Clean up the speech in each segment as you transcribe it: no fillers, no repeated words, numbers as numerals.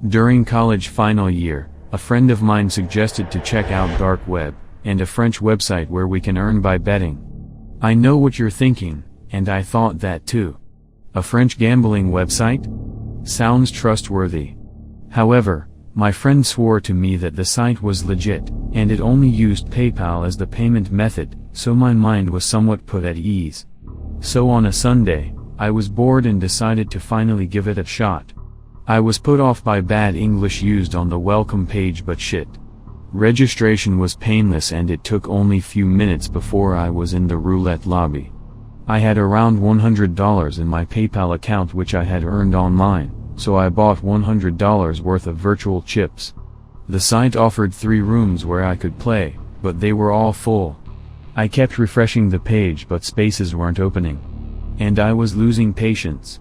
During college final year, a friend of mine suggested to check out dark web, and a French website where we can earn by betting. I know what you're thinking, and I thought that too. A French gambling website? Sounds trustworthy. However, my friend swore to me that the site was legit, and it only used PayPal as the payment method, so my mind was somewhat put at ease. So on a Sunday, I was bored and decided to finally give it a shot. I was put off by bad English used on the welcome page, but shit. Registration was painless and it took only few minutes before I was in the roulette lobby. I had around $100 in my PayPal account which I had earned online, so I bought $100 worth of virtual chips. The site offered 3 rooms where I could play, but they were all full. I kept refreshing the page but spaces weren't opening. And I was losing patience.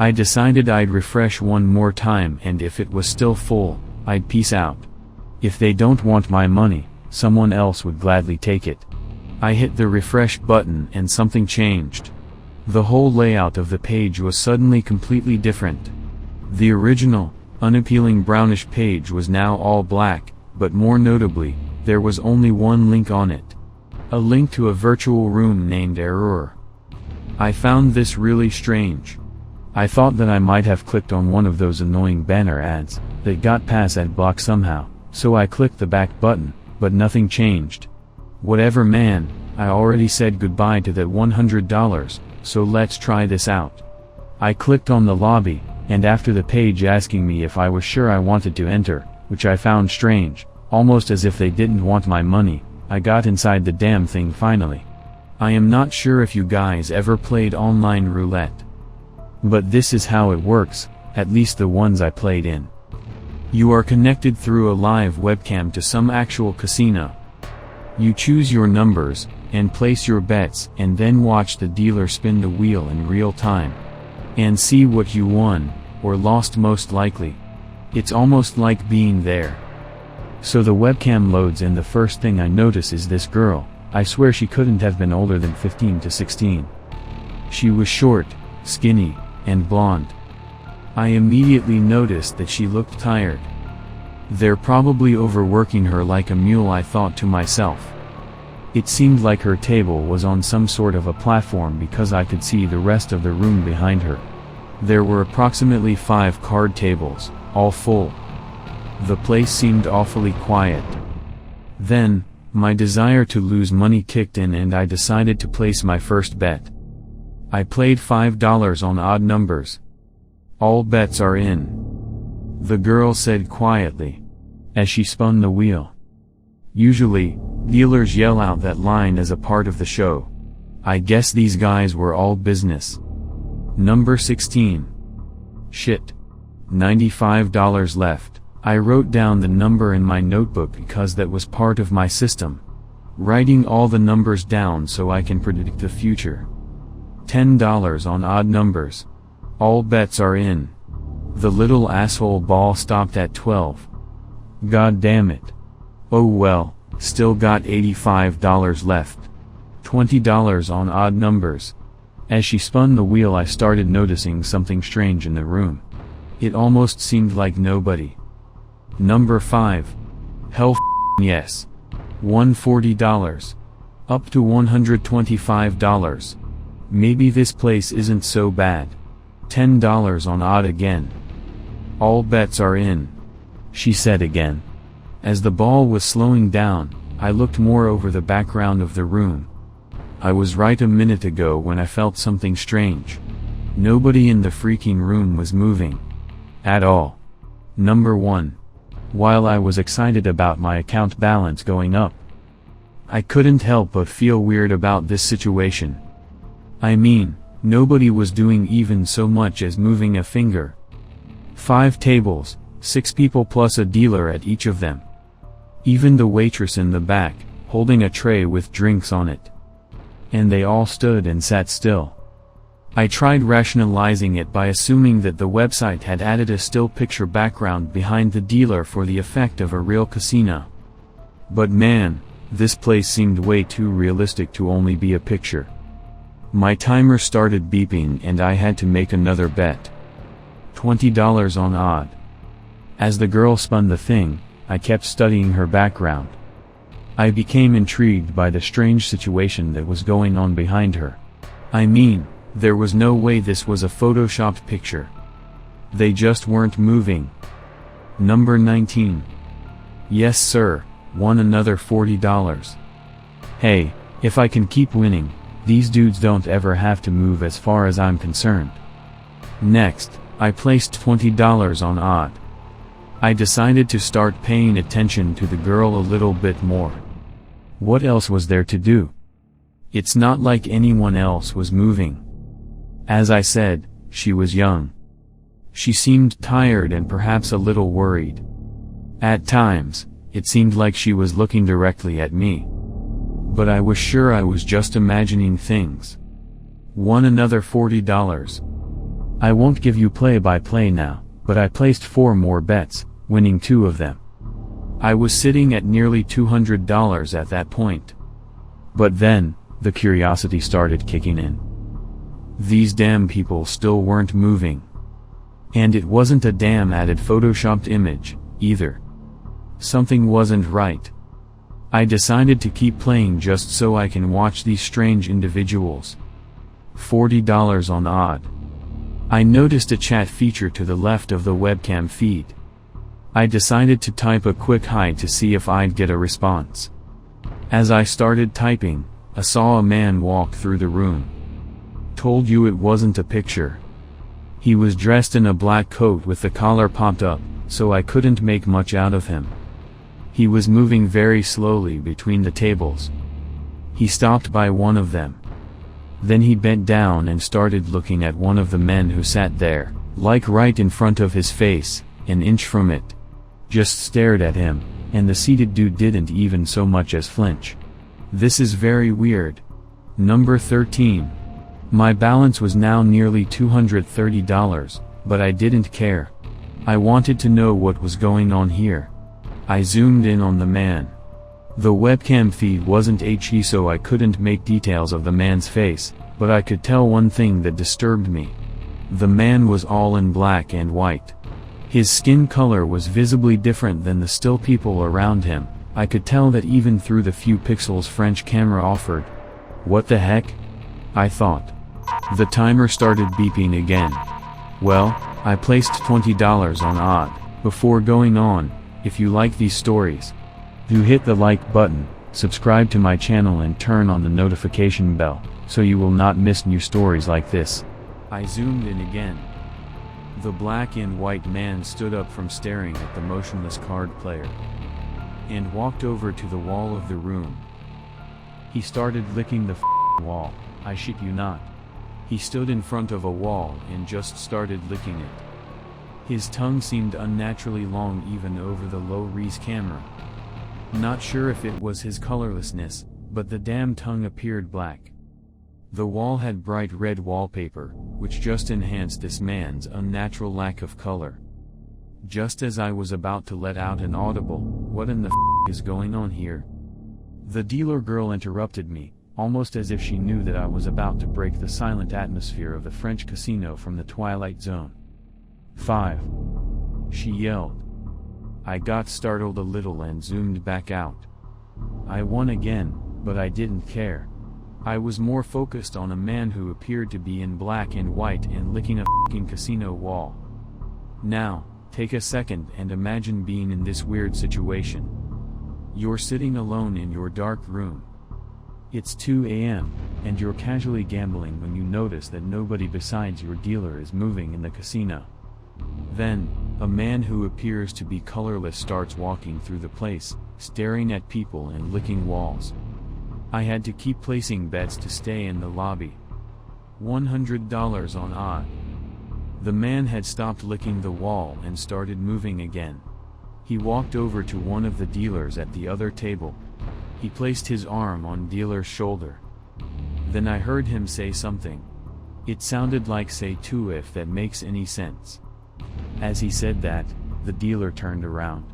I decided I'd refresh one more time, and if it was still full, I'd peace out. If they don't want my money, someone else would gladly take it. I hit the refresh button and something changed. The whole layout of the page was suddenly completely different. The original, unappealing brownish page was now all black, but more notably, there was only one link on it. A link to a virtual room named Error. I found this really strange. I thought that I might have clicked on one of those annoying banner ads that got past ad block somehow, so I clicked the back button, but nothing changed. Whatever man, I already said goodbye to that $100, so let's try this out. I clicked on the lobby, and after the page asking me if I was sure I wanted to enter, which I found strange, almost as if they didn't want my money, I got inside the damn thing finally. I am not sure if you guys ever played online roulette. But this is how it works, at least the ones I played in. You are connected through a live webcam to some actual casino. You choose your numbers, and place your bets, and then watch the dealer spin the wheel in real time. And see what you won, or lost most likely. It's almost like being there. So the webcam loads and the first thing I notice is this girl. I swear she couldn't have been older than 15 to 16. She was short, skinny, and blonde. I immediately noticed that she looked tired. They're probably overworking her like a mule, I thought to myself. It seemed like her table was on some sort of a platform because I could see the rest of the room behind her. There were approximately 5 card tables, all full. The place seemed awfully quiet. Then, my desire to lose money kicked in and I decided to place my first bet. I played $5 on odd numbers. All bets are in, the girl said quietly, as she spun the wheel. Usually, dealers yell out that line as a part of the show. I guess these guys were all business. Number 16. Shit. $95 left. I wrote down the number in my notebook because that was part of my system. Writing all the numbers down so I can predict the future. $10 on odd numbers. All bets are in. The little asshole ball stopped at 12. God damn it. Oh well, still got $85 left. $20 on odd numbers. As she spun the wheel I started noticing something strange in the room. It almost seemed like nobody. Number 5. Hell yes. $140. Up to $125. Maybe this place isn't so bad. $10 on odd again. All bets are in, she said again. As the ball was slowing down, I looked more over the background of the room. I was right a minute ago when I felt something strange. Nobody in the freaking room was moving. At all. Number 1. While I was excited about my account balance going up, I couldn't help but feel weird about this situation. I mean, nobody was doing even so much as moving a finger. 5 tables, 6 people plus a dealer at each of them. Even the waitress in the back, holding a tray with drinks on it. And they all stood and sat still. I tried rationalizing it by assuming that the website had added a still picture background behind the dealer for the effect of a real casino. But man, this place seemed way too realistic to only be a picture. My timer started beeping and I had to make another bet. $20 on odd. As the girl spun the thing, I kept studying her background. I became intrigued by the strange situation that was going on behind her. I mean, there was no way this was a photoshopped picture. They just weren't moving. Number 19. Yes sir, won another $40. Hey, if I can keep winning, these dudes don't ever have to move as far as I'm concerned. Next, I placed $20 on odd. I decided to start paying attention to the girl a little bit more. What else was there to do? It's not like anyone else was moving. As I said, she was young. She seemed tired and perhaps a little worried. At times, it seemed like she was looking directly at me. But I was sure I was just imagining things. Won another $40. I won't give you play-by-play now, but I placed 4 more bets, winning 2 of them. I was sitting at nearly $200 at that point. But then, the curiosity started kicking in. These damn people still weren't moving. And it wasn't a damn added photoshopped image, either. Something wasn't right. I decided to keep playing just so I can watch these strange individuals. $40 on odd. I noticed a chat feature to the left of the webcam feed. I decided to type a quick hi to see if I'd get a response. As I started typing, I saw a man walk through the room. Told you it wasn't a picture. He was dressed in a black coat with the collar popped up, so I couldn't make much out of him. He was moving very slowly between the tables. He stopped by one of them. Then he bent down and started looking at one of the men who sat there, like right in front of his face, an inch from it. Just stared at him, and the seated dude didn't even so much as flinch. This is very weird. Number 13. My balance was now nearly $230, but I didn't care. I wanted to know what was going on here. I zoomed in on the man. The webcam feed wasn't HD, so I couldn't make details of the man's face, but I could tell one thing that disturbed me. The man was all in black and white. His skin color was visibly different than the still people around him. I could tell that even through the few pixels French camera offered. What the heck? I thought. The timer started beeping again. Well, I placed $20 on odd. Before going on, if you like these stories, do hit the like button, subscribe to my channel and turn on the notification bell, so you will not miss new stories like this. I zoomed in again. The black and white man stood up from staring at the motionless card player, and walked over to the wall of the room. He started licking the wall, I shit you not. He stood in front of a wall and just started licking it. His tongue seemed unnaturally long even over the low-res camera. Not sure if it was his colorlessness, but the damn tongue appeared black. The wall had bright red wallpaper, which just enhanced this man's unnatural lack of color. Just as I was about to let out an audible, "What in the is going on here?" the dealer girl interrupted me, almost as if she knew that I was about to break the silent atmosphere of the French casino from the Twilight Zone. 5. She yelled. I got startled a little and zoomed back out. I won again, but I didn't care. I was more focused on a man who appeared to be in black and white and licking a f***ing casino wall. Now, take a second and imagine being in this weird situation. You're sitting alone in your dark room. It's 2 a.m., and you're casually gambling when you notice that nobody besides your dealer is moving in the casino. Then, a man who appears to be colorless starts walking through the place, staring at people and licking walls. I had to keep placing bets to stay in the lobby. $100 on odd. The man had stopped licking the wall and started moving again. He walked over to one of the dealers at the other table. He placed his arm on dealer's shoulder. Then I heard him say something. It sounded like "say to," if that makes any sense. As he said that, the dealer turned around.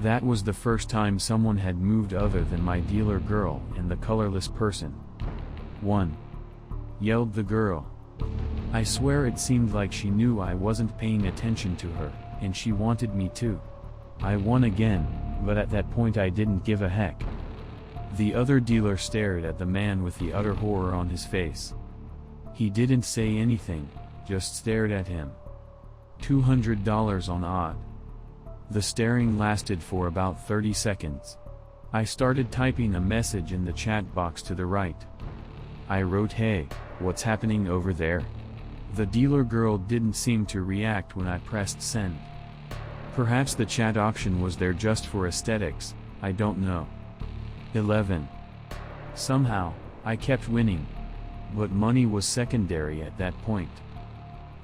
That was the first time someone had moved other than my dealer girl and the colorless person. 1. Yelled the girl. I swear it seemed like she knew I wasn't paying attention to her, and she wanted me too. I won again, but at that point I didn't give a heck. The other dealer stared at the man with the utter horror on his face. He didn't say anything, just stared at him. $200 on odd. The staring lasted for about 30 seconds. I started typing a message in the chat box to the right. I wrote, "Hey, what's happening over there?" The dealer girl didn't seem to react when I pressed send. Perhaps the chat option was there just for aesthetics, I don't know. 11. Somehow, I kept winning. But money was secondary at that point.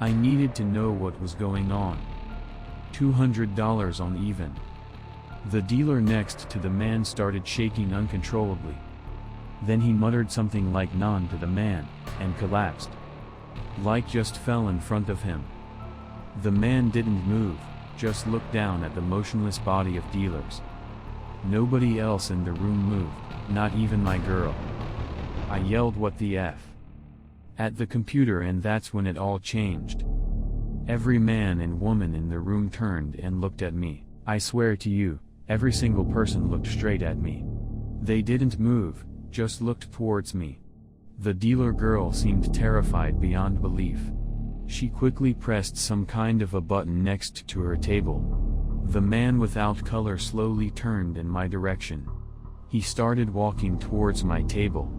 I needed to know what was going on. $200 on even. The dealer next to the man started shaking uncontrollably. Then he muttered something like "non" to the man, and collapsed. Like just fell in front of him. The man didn't move, just looked down at the motionless body of dealers. Nobody else in the room moved, not even my girl. I yelled, "What the F?" at the computer, and that's when it all changed. Every man and woman in the room turned and looked at me. I swear to you, every single person looked straight at me. They didn't move, just looked towards me. The dealer girl seemed terrified beyond belief. She quickly pressed some kind of a button next to her table. The man without color slowly turned in my direction. He started walking towards my table.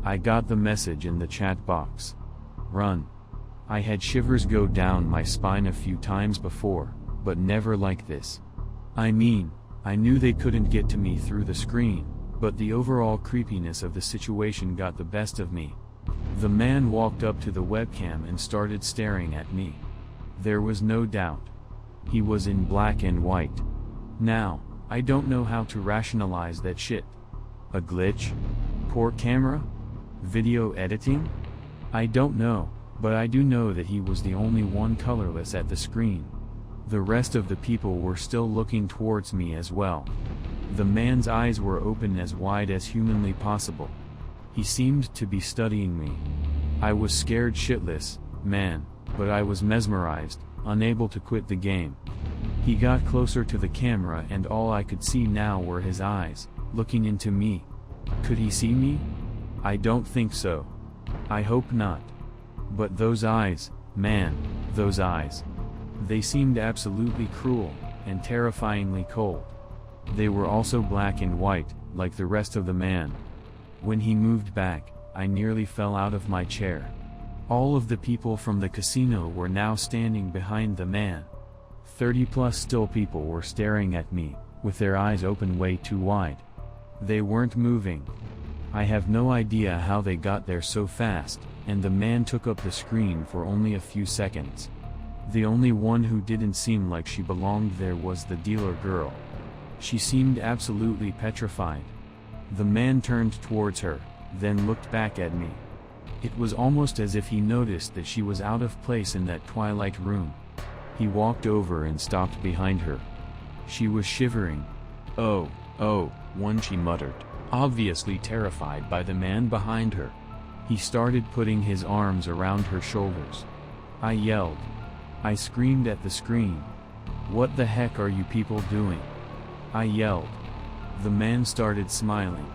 I got the message in the chat box. Run. I had shivers go down my spine a few times before, but never like this. I mean, I knew they couldn't get to me through the screen, but the overall creepiness of the situation got the best of me. The man walked up to the webcam and started staring at me. There was no doubt. He was in black and white. Now, I don't know how to rationalize that shit. A glitch? Poor camera? Video editing? I don't know, but I do know that he was the only one colorless at the screen. The rest of the people were still looking towards me as well. The man's eyes were open as wide as humanly possible. He seemed to be studying me. I was scared shitless, man, but I was mesmerized, unable to quit the game. He got closer to the camera and all I could see now were his eyes, looking into me. Could he see me? I don't think so. I hope not. But those eyes, man, those eyes. They seemed absolutely cruel, and terrifyingly cold. They were also black and white, like the rest of the man. When he moved back, I nearly fell out of my chair. All of the people from the casino were now standing behind the man. 30+ still people were staring at me, with their eyes open way too wide. They weren't moving. I have no idea how they got there so fast, and the man took up the screen for only a few seconds. The only one who didn't seem like she belonged there was the dealer girl. She seemed absolutely petrified. The man turned towards her, then looked back at me. It was almost as if he noticed that she was out of place in that twilight room. He walked over and stopped behind her. She was shivering. Oh, one, she muttered, obviously terrified by the man behind her. He started putting his arms around her shoulders. I yelled. I screamed at the screen. What the heck are you people doing? I yelled. The man started smiling.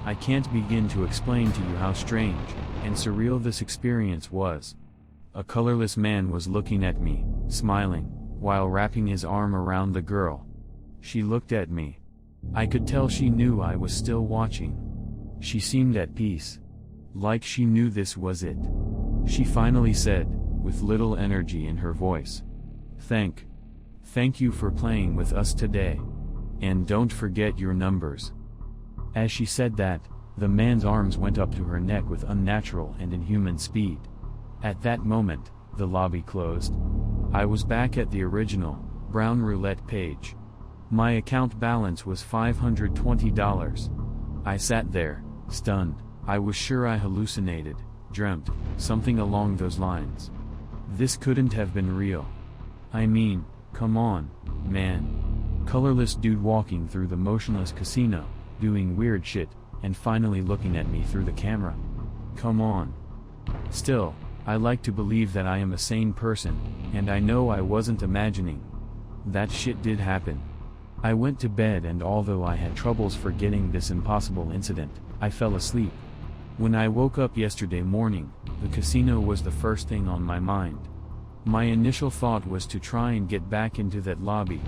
I can't begin to explain to you how strange and surreal this experience was. A colorless man was looking at me, smiling, while wrapping his arm around the girl. She looked at me. I could tell she knew I was still watching. She seemed at peace. Like she knew this was it. She finally said, with little energy in her voice, Thank you for playing with us today. And don't forget your numbers." As she said that, the man's arms went up to her neck with unnatural and inhuman speed. At that moment, the lobby closed. I was back at the original, brown roulette page. My account balance was $520. I sat there, stunned. I was sure I hallucinated, dreamt, something along those lines. This couldn't have been real. I mean, come on, man. Colorless dude walking through the motionless casino, doing weird shit, and finally looking at me through the camera. Come on. Still, I like to believe that I am a sane person, and I know I wasn't imagining. That shit did happen. I went to bed, and although I had troubles forgetting this impossible incident, I fell asleep. When I woke up yesterday morning, the casino was the first thing on my mind. My initial thought was to try and get back into that lobby.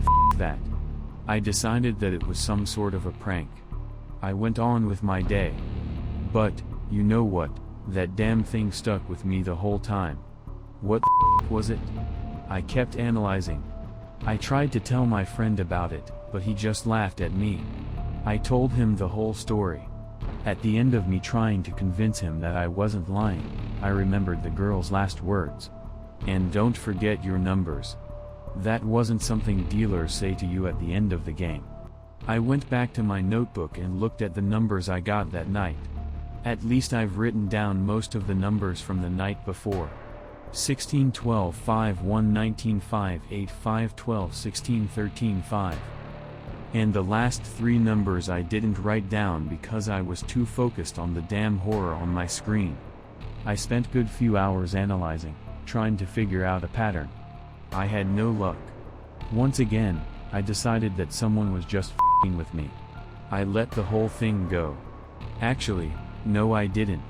F that. I decided that it was some sort of a prank. I went on with my day. But, you know what, that damn thing stuck with me the whole time. What the f was it? I kept analyzing. I tried to tell my friend about it, but he just laughed at me. I told him the whole story. At the end of me trying to convince him that I wasn't lying, I remembered the girl's last words. And don't forget your numbers. That wasn't something dealers say to you at the end of the game. I went back to my notebook and looked at the numbers I got that night. At least I've written down most of the numbers from the night before. 16 12 5 1 19 5 8 5 12 16 13 5. And the last 3 numbers I didn't write down because I was too focused on the damn horror on my screen. I spent good few hours analyzing, trying to figure out a pattern. I had no luck. Once again, I decided that someone was just f***ing with me. I let the whole thing go. Actually, no I didn't.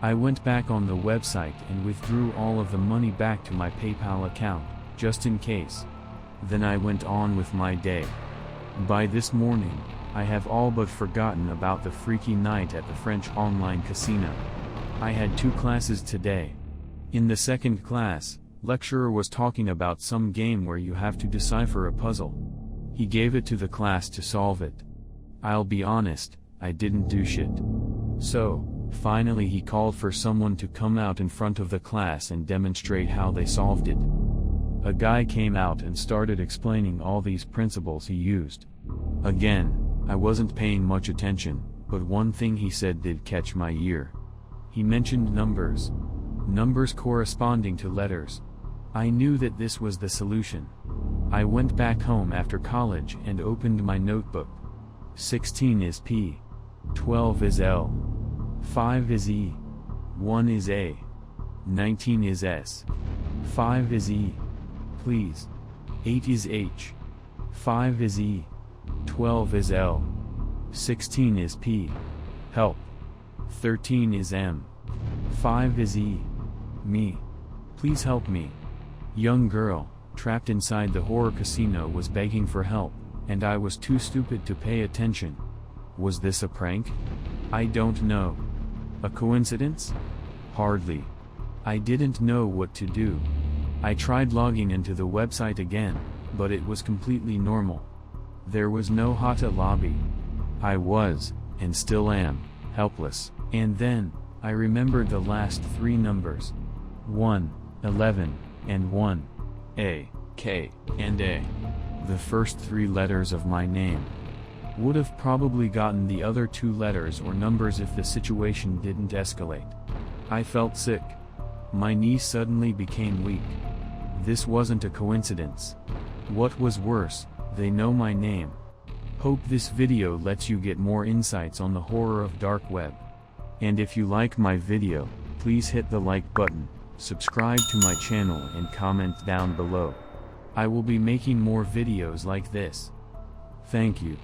I went back on the website and withdrew all of the money back to my PayPal account, just in case. Then I went on with my day. By this morning, I have all but forgotten about the freaky night at the French online casino. I had 2 classes today. In the second class, lecturer was talking about some game where you have to decipher a puzzle. He gave it to the class to solve it. I'll be honest, I didn't do shit. So, finally he called for someone to come out in front of the class and demonstrate how they solved it. A guy came out and started explaining all these principles he used. Again, I wasn't paying much attention, but one thing he said did catch my ear. He mentioned numbers. Numbers corresponding to letters. I knew that this was the solution. I went back home after college and opened my notebook. 16 is P. 12 is L. 5 is E. 1 is A. 19 is S. 5 is E. Please. 8 is H. 5 is E. 12 is L. 16 is P. Help. 13 is M. 5 is E. Me. Please help me. Young girl, trapped inside the horror casino, was begging for help, and I was too stupid to pay attention. Was this a prank? I don't know. A coincidence? Hardly. I didn't know what to do. I tried logging into the website again, but it was completely normal. There was no hotbed lobby. I was, and still am, helpless. And then, I remembered the last 3 numbers. 1, 11, and 1. A, K, and A. The first 3 letters of my name. Would have probably gotten the other 2 letters or numbers if the situation didn't escalate. I felt sick. My knees suddenly became weak. This wasn't a coincidence. What was worse, they know my name. Hope this video lets you get more insights on the horror of dark web. And if you like my video, please hit the like button, subscribe to my channel and comment down below. I will be making more videos like this. Thank you.